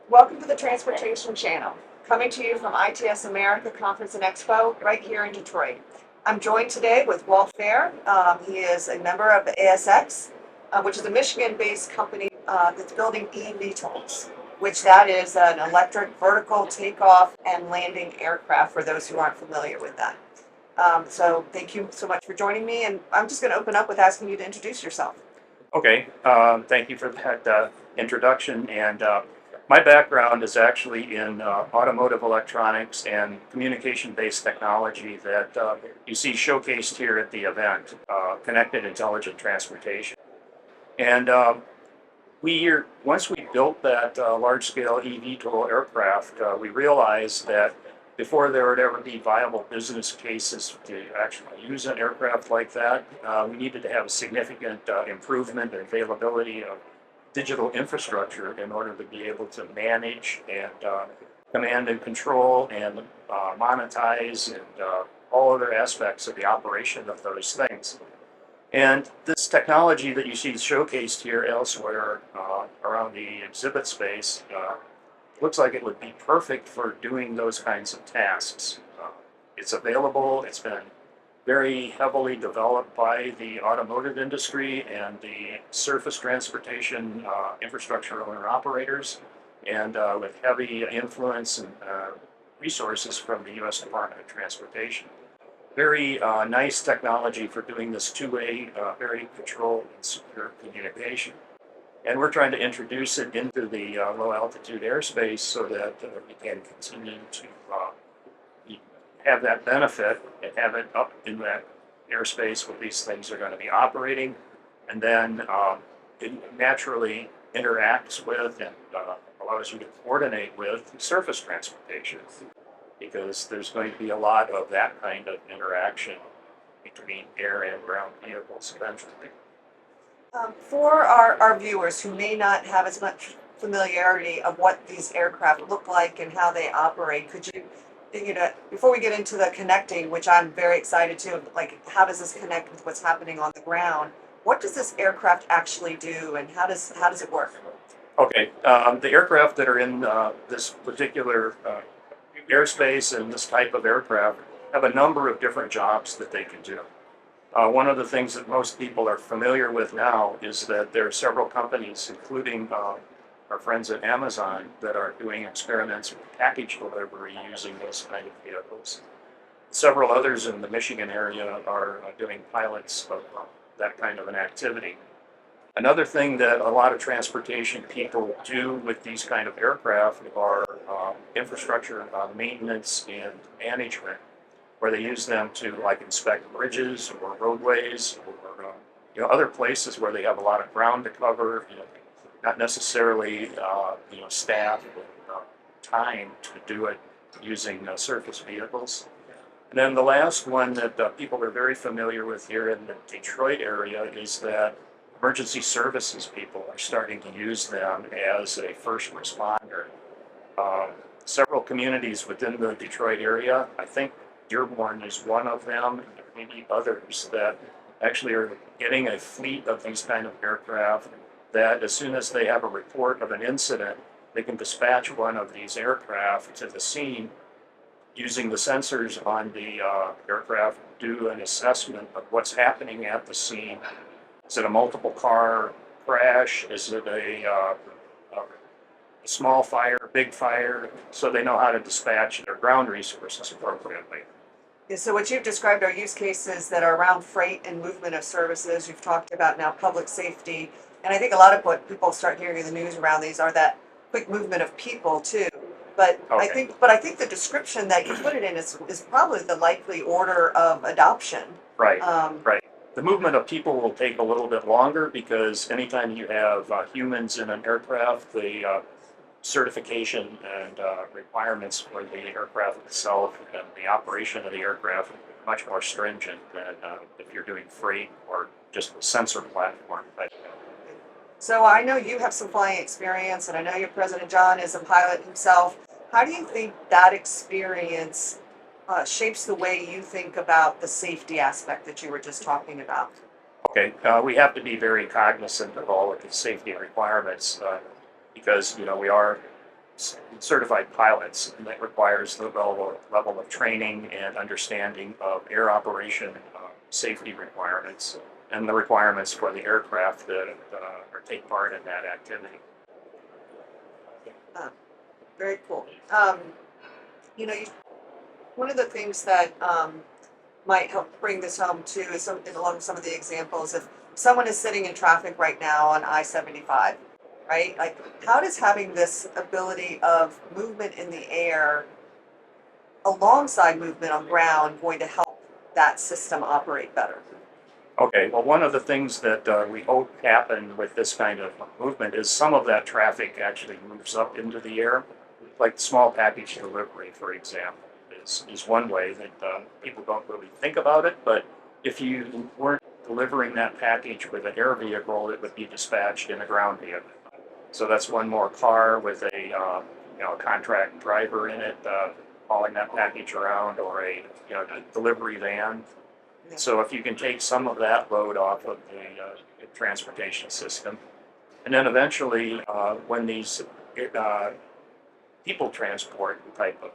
Welcome to the Transportation Channel, coming to you from ITS America Conference and Expo right here in Detroit. I'm joined today with Walton Fehr. He is a member of the ASX, which is a Michigan-based company that's building eVTOLs, which that is an electric vertical takeoff and landing aircraft for those who aren't familiar with that. So thank you so much for joining me, and I'm just going to open up with asking you to introduce yourself. Okay, thank you for that introduction. And my background is actually in automotive electronics and communication-based technology that you see showcased here at the event, Connected Intelligent Transportation. And once we built that large-scale eVTOL aircraft, we realized that before there would ever be viable business cases to actually use an aircraft like that, we needed to have a significant improvement in availability of digital infrastructure in order to be able to manage and command and control and monetize and all other aspects of the operation of those things. And this technology that you see showcased here elsewhere around the exhibit space looks like it would be perfect for doing those kinds of tasks. It's available, it's been very heavily developed by the automotive industry and the surface transportation infrastructure owner operators, and with heavy influence and resources from the U.S. Department of Transportation. Very nice technology for doing this two-way, very controlled and secure communication. And we're trying to introduce it into the low altitude airspace so that we can continue to have that benefit and have it up in that airspace where these things are going to be operating. And then it naturally interacts with and allows you to coordinate with surface transportation, because there's going to be a lot of that kind of interaction between air and ground vehicles eventually. For our viewers who may not have as much familiarity of what these aircraft look like and how they operate, could you, before we get into the connecting, which I'm very excited to, like how does this connect with what's happening on the ground? What does this aircraft actually do, and how does it work? Okay, the aircraft that are in this particular airspace and this type of aircraft have a number of different jobs that they can do. One of the things that most people are familiar with now is that there are several companies, including our friends at Amazon, that are doing experiments with package delivery using those kind of vehicles. Several others in the Michigan area are doing pilots of that kind of an activity. Another thing that a lot of transportation people do with these kind of aircraft are infrastructure maintenance and management, where they use them to like inspect bridges or roadways or other places where they have a lot of ground to cover, not necessarily staff with time to do it using surface vehicles. And then the last one that people are very familiar with here in the Detroit area is that emergency services people are starting to use them as a first responder. Several communities within the Detroit area, I think Dearborn is one of them, and maybe others, that actually are getting a fleet of these kind of aircraft that as soon as they have a report of an incident, they can dispatch one of these aircraft to the scene using the sensors on the aircraft, do an assessment of what's happening at the scene. Is it a multiple car crash? Is it a small fire, big fire? So they know how to dispatch their ground resources appropriately. Yeah, so what you've described are use cases that are around freight and movement of services. You've talked about now public safety, and I think a lot of what people start hearing in the news around these are that quick movement of people too. But Okay. I think the description that you put it in is probably the likely order of adoption. Right, right. The movement of people will take a little bit longer because anytime you have humans in an aircraft, the certification and requirements for the aircraft itself and the operation of the aircraft are much more stringent than if you're doing freight or just a sensor platform. So I know you have some flying experience, and I know your President John is a pilot himself. How do you think that experience shapes the way you think about the safety aspect that you were just talking about? Okay, we have to be very cognizant of all of the safety requirements because we are certified pilots, and that requires the level of training and understanding of air operation safety requirements and the requirements for the aircraft that take part in that activity. Very cool. You know, one of the things that might help bring this home too is along some of the examples. If someone is sitting in traffic right now on I-75, right? Like, how does having this ability of movement in the air alongside movement on ground going to help that system operate better? Okay, well, one of the things that we hope happen with this kind of movement is some of that traffic actually moves up into the air, like small package delivery, for example, is one way that people don't really think about it. But if you weren't delivering that package with an air vehicle, it would be dispatched in a ground vehicle. So that's one more car with a contract driver in it hauling that package around, or a delivery van. Yeah. So if you can take some of that load off of the transportation system, and then eventually when these people transport type of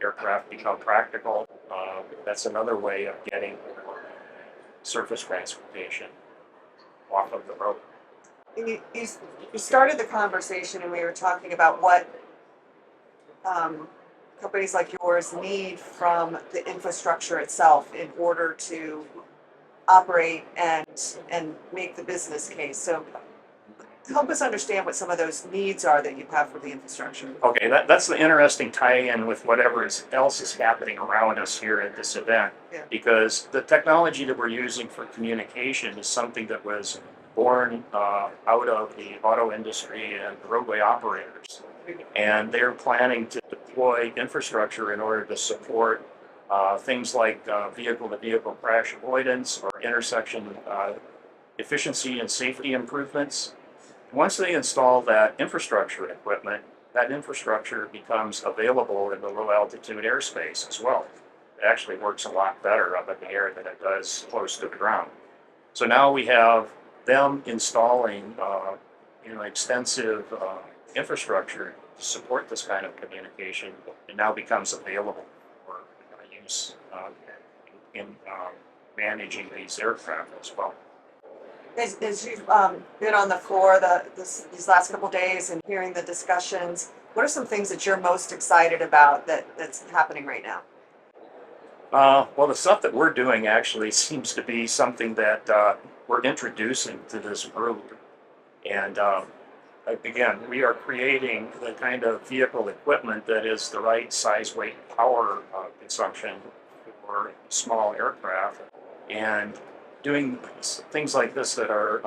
aircraft become practical, that's another way of getting surface transportation off of the road. And you started the conversation and we were talking about what companies like yours need from the infrastructure itself in order to operate and make the business case. So help us understand what some of those needs are that you have for the infrastructure. Okay, that's the interesting tie-in with whatever else is happening around us here at this event. Yeah. Because the technology that we're using for communication is something that was born out of the auto industry and roadway operators. And they're planning to deploy infrastructure in order to support things like vehicle-to-vehicle crash avoidance or intersection efficiency and safety improvements. Once they install that infrastructure equipment, that infrastructure becomes available in the low-altitude airspace as well. It actually works a lot better up in the air than it does close to the ground. So now we have them installing extensive infrastructure to support this kind of communication. It now becomes available for use in managing these aircraft as well. As you've been on the floor these last couple of days and hearing the discussions, what are some things that you're most excited about that's happening right now? Well, the stuff that we're doing actually seems to be something that we're introducing to this group. And again, we are creating the kind of vehicle equipment that is the right size, weight, and power consumption for small aircraft, and doing things like this that are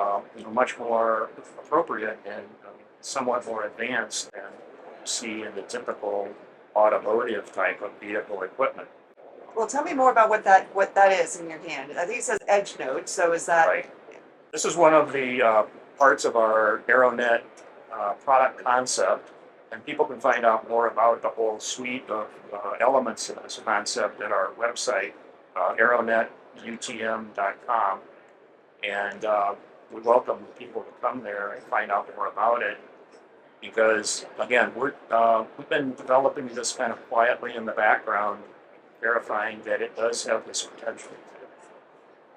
much more appropriate and somewhat more advanced than you see in the typical automotive type of vehicle equipment. Well, tell me more about what that is in your hand. I think it says Edge Node. So is that Right. This is one of the parts of our AeroNet product concept, and people can find out more about the whole suite of elements of this concept at our website, aeronetutm.com, and we welcome people to come there and find out more about it, because again, we've been developing this kind of quietly in the background, verifying that it does have this potential to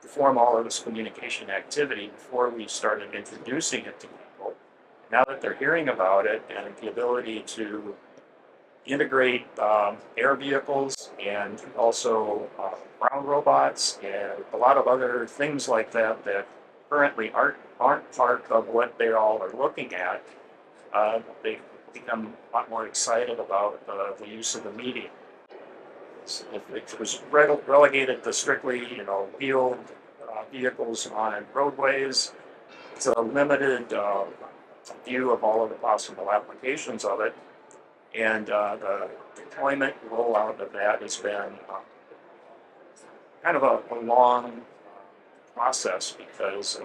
perform all of this communication activity before we started introducing it to people. Now that they're hearing about it and the ability to integrate air vehicles and also ground robots and a lot of other things like that that currently aren't part of what they all are looking at, they become a lot more excited about the use of the medium. If it was relegated to strictly, wheeled vehicles on roadways, it's a limited view of all of the possible applications of it, and the deployment rollout of that has been kind of a long process, because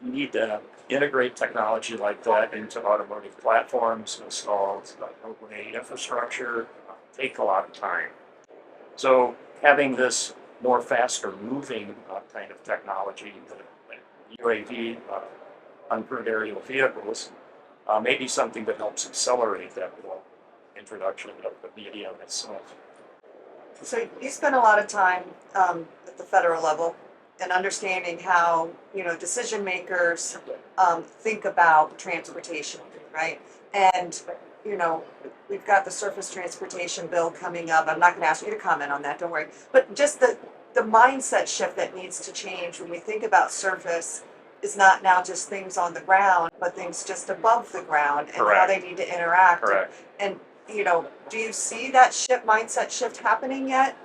you need to integrate technology like that into automotive platforms, install roadway infrastructure, take a lot of time. So having this more faster moving kind of technology, the UAV, uncrewed aerial vehicles, maybe something that helps accelerate that whole introduction of the medium itself. So you spend a lot of time at the federal level and understanding how, decision makers think about transportation, right? And, you know, we've got the surface transportation bill coming up. I'm not going to ask you to comment on that, don't worry. But just the mindset shift that needs to change when we think about surface is not now just things on the ground, but things just above the ground and how Correct. they need to interact. Correct. And do you see that mindset shift happening yet?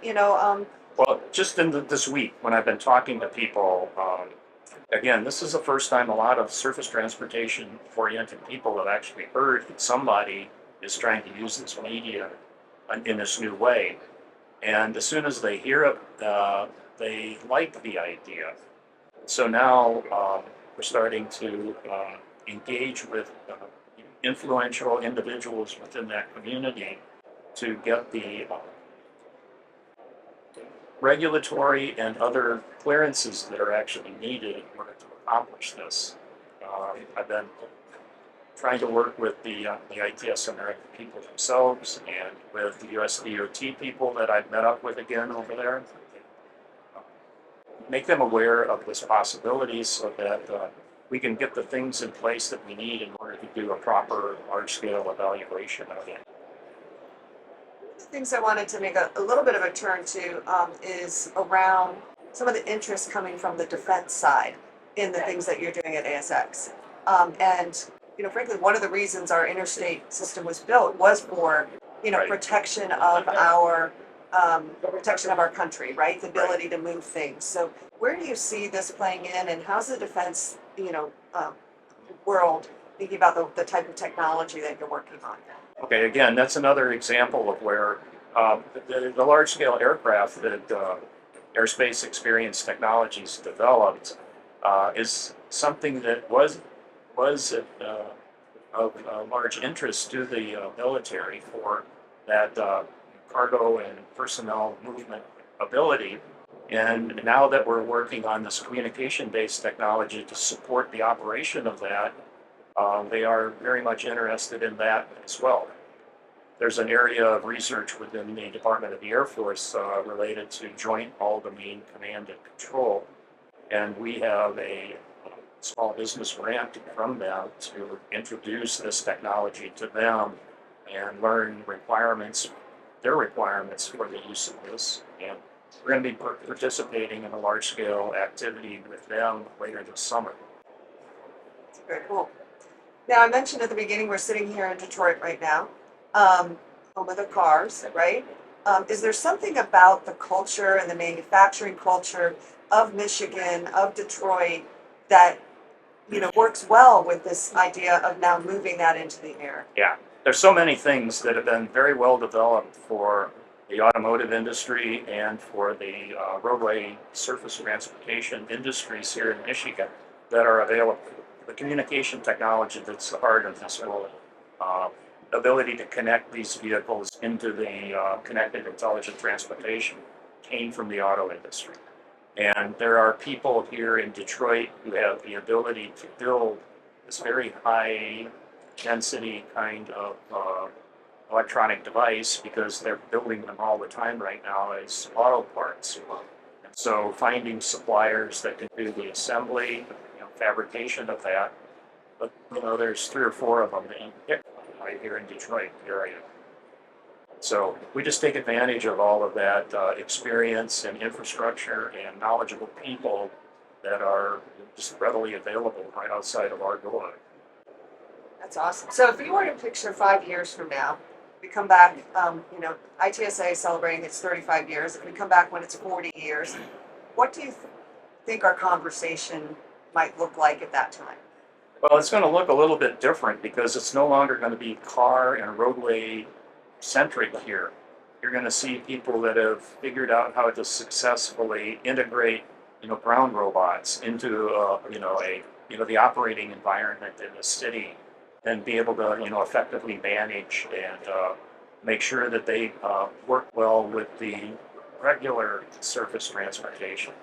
Well, just in this week, when I've been talking to people, again, this is the first time a lot of surface transportation oriented people have actually heard that somebody is trying to use this media in this new way. And as soon as they hear it, they like the idea. So now we're starting to engage with influential individuals within that community to get the regulatory and other clearances that are actually needed in order to accomplish this. I've been trying to work with the ITS American people themselves and with the US DOT people that I've met up with again over there. Make them aware of this possibility so that we can get the things in place that we need in order to do a proper large-scale evaluation of it. The things I wanted to make a little bit of a turn to is around some of the interest coming from the defense side in the things that you're doing at ASX. And frankly, one of the reasons our interstate system was built was for Right. protection of our country, right? The ability to move things. So where do you see this playing in, and how's the defense world thinking about the type of technology that you're working on? Okay, again, that's another example of where the large-scale aircraft that Airspace Experience Technologies developed is something that was of large interest to the military for that cargo and personnel movement ability. And now that we're working on this communication-based technology to support the operation of that, they are very much interested in that as well. There's an area of research within the Department of the Air Force related to Joint All-Domain Command and Control. And we have a small business grant from them to introduce this technology to them and learn their requirements for the use of this. And we're going to be participating in a large-scale activity with them later this summer. Very cool. Now, I mentioned at the beginning, we're sitting here in Detroit right now, home of the cars, right? Is there something about the culture and the manufacturing culture of Michigan, of Detroit, that works well with this idea of now moving that into the air? Yeah, there's so many things that have been very well developed for the automotive industry and for the roadway surface transportation industries here in Michigan that are available. The communication technology that's the heart of this whole ability to connect these vehicles into the connected intelligent transportation came from the auto industry. And there are people here in Detroit who have the ability to build this very high density kind of electronic device because they're building them all the time right now as auto parts. And so finding suppliers that can do the assembly, fabrication of that, but there's 3 or 4 of them that you can pick right here in Detroit area. So we just take advantage of all of that experience and infrastructure and knowledgeable people that are just readily available right outside of our door. That's awesome. So if you were to picture 5 years from now, we come back, ITSA is celebrating its 35 years. If we come back when it's 40 years, what do you think our conversation might look like at that time? Well, it's going to look a little bit different because it's no longer going to be car and roadway centric here. You're going to see people that have figured out how to successfully integrate, ground robots into, the operating environment in the city and be able to, effectively manage and make sure that they work well with the regular surface transportation.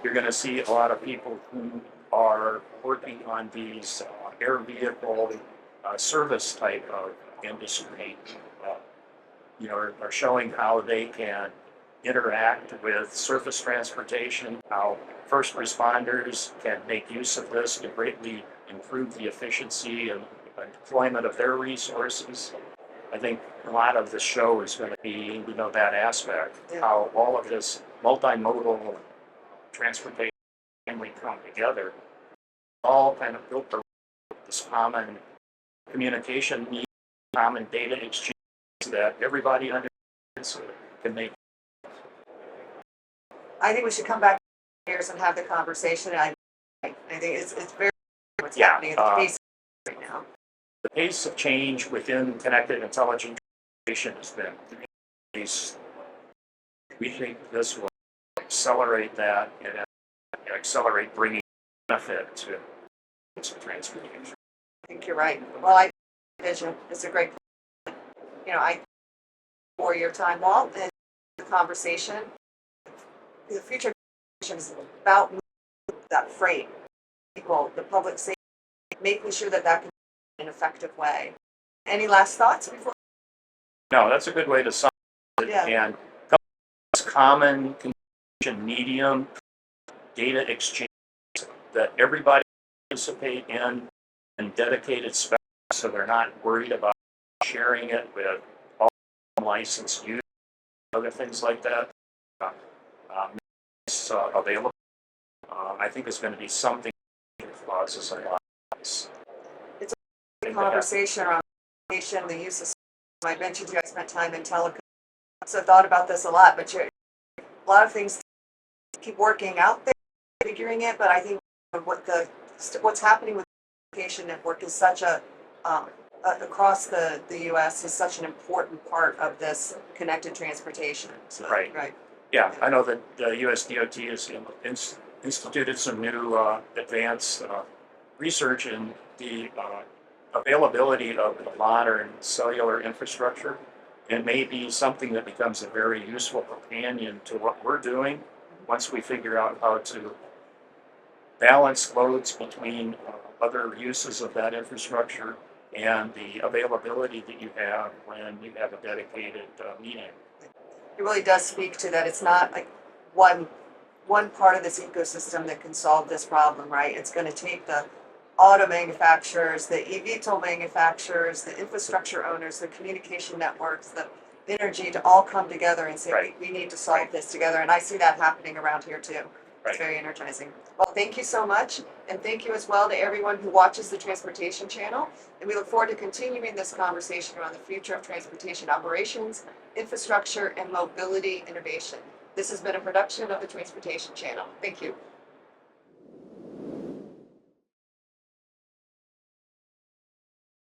You're going to see a lot of people who are working on these air vehicle service type of industry, are showing how they can interact with surface transportation, how first responders can make use of this to greatly improve the efficiency and deployment of their resources. I think a lot of the show is going to be, that aspect, how all of this multimodal transportation can come together, all kind of built around this common communication need, common data exchange that everybody understands can make. I think we should come back here and have the conversation. I think it's very what's happening at the pace right now. The pace of change within connected intelligent transportation has been increased. We think this will accelerate that and accelerate bringing benefit to transportation. I think you're right. Well, I vision is a great. I for your time, Walt, and the conversation. The future is about that freight, people, the public safety, making sure that can be an effective way. Any last thoughts before? No, that's a good way to sum it. Yeah. And common communication medium, data exchange that everybody participate in and dedicated space, so they're not worried about sharing it with all licensed users, other things like that. It's available. I think it's going to be something that causes a lot of this. It's a conversation around the use of. I mentioned you guys spent time in telecom, so I thought about this a lot. But a lot of things keep working out there, figuring it. But I think what's happening with the education network is such across the U.S. is such an important part of this connected transportation. So, right. Yeah, I know that the U.S. DOT has instituted some new advanced research in the availability of the modern cellular infrastructure. It may be something that becomes a very useful companion to what we're doing once we figure out how to balance loads between other uses of that infrastructure and the availability that you have when you have a dedicated meeting. It really does speak to that. It's not like one part of this ecosystem that can solve this problem, right? It's going to take the auto manufacturers, the eVTOL manufacturers, the infrastructure owners, the communication networks, the energy to all come together and say, we need to solve this together. And I see that happening around here too. It's very energizing. Well, thank you so much. And thank you as well to everyone who watches the Transportation Channel. And we look forward to continuing this conversation around the future of transportation operations, infrastructure, and mobility innovation. This has been a production of the Transportation Channel. Thank you.